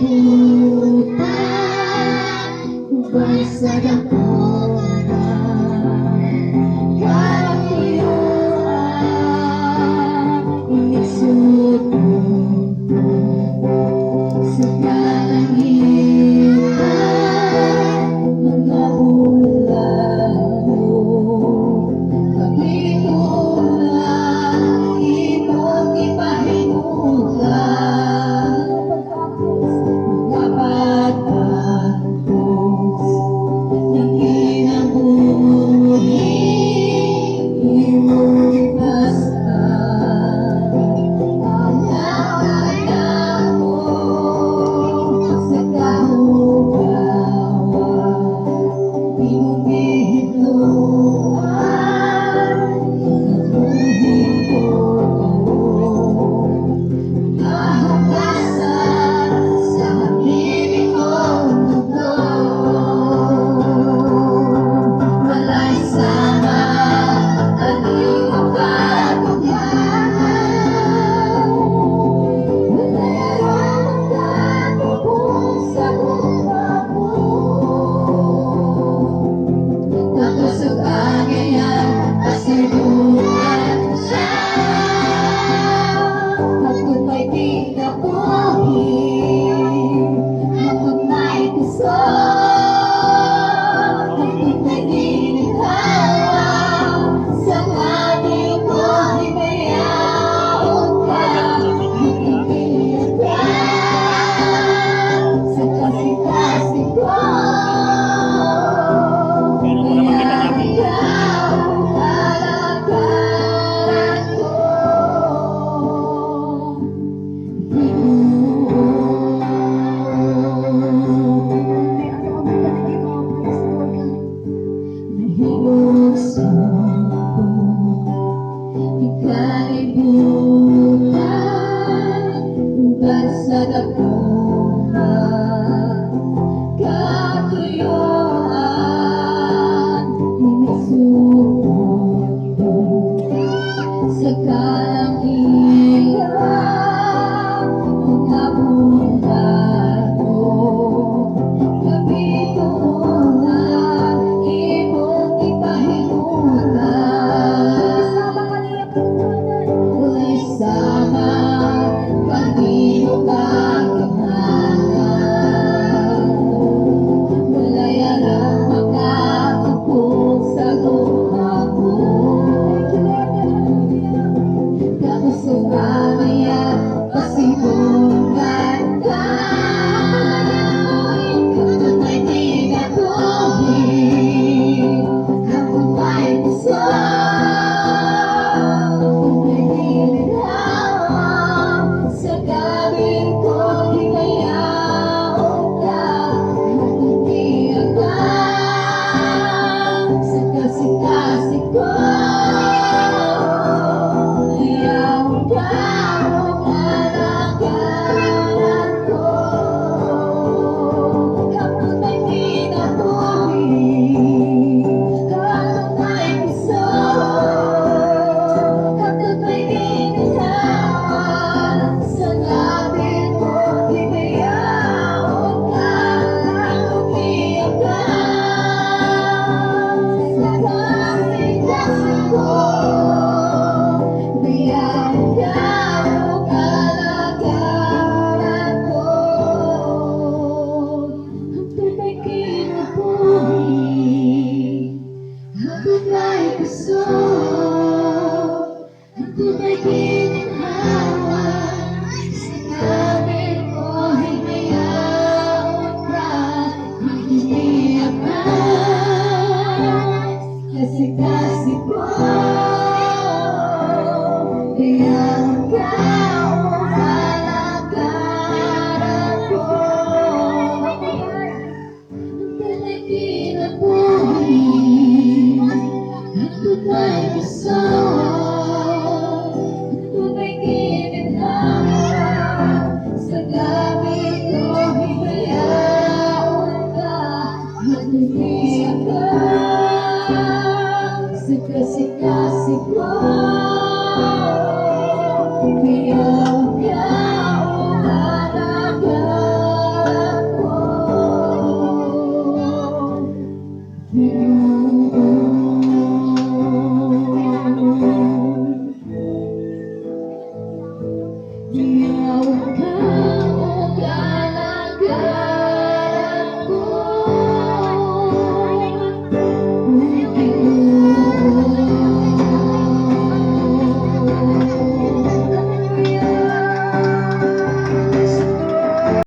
kalibutan, ubay sa dakunan, katuyuan, inisugod sa kalangitan, mga ulan mo, kapitulan, imong ipahinulan, mga pagkatapos ng kinabuhi, imong ipastan ang nakatapos sa kahugawan, imong gihitluan, kabuhin ko nahugasan sa pag-ibig kong dugo. Wala'y sama, aliw ang katugyan, wala'y aram ang katugong sa bumago. Natusog ang iyang kasiluan siya, hanggang may di nabuhi, hanggang may puso, hanggang may di naghawa, sa kanyang buhay mayaon ka, hanggang iyan ka, sa kasing-kasing ko. Pero mo naman kita natin. Sa dapunan, katuyuan, inisugod sa kalangitan, mga bundalo, kapitulan, imong ipahinulan, wala'y sama, kanino kagamanan, wala'y alam makatupong sa lumago. Tapos mamaya, pasibungan ka, hanggang may di natuhi, hanggang may puso, hanggang may di naghawa, sa gabing